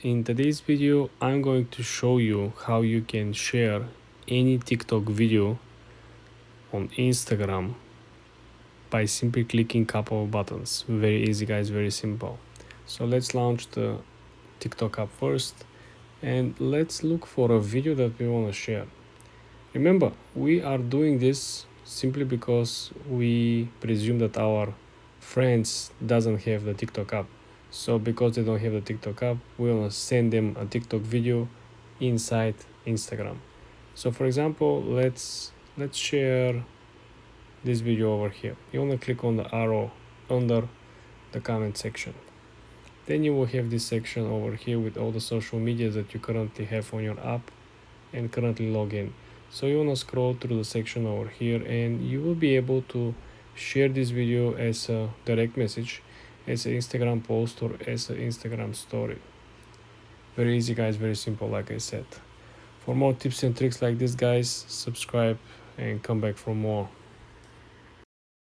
In today's video, I'm going to show you how you can share any TikTok video on Instagram by simply clicking a couple of buttons. Very easy, guys, very simple. So let's launch the TikTok app first and let's look for a video that we want to share. Remember, we are doing this simply because we presume that our friends doesn't have the TikTok app. So because they don't have the TikTok app, we want to send them a TikTok video inside Instagram. So for example, let's share this video over here. You want to click on the arrow under the comment section. Then you will have this section over here with all the social media that you currently have on your app and currently log in. So you want to scroll through the section over here and you will be able to share this video as a direct message, as an Instagram post, or as an Instagram story. Very easy, guys, very simple, like I said. For more tips and tricks like this, guys, subscribe and come back for more.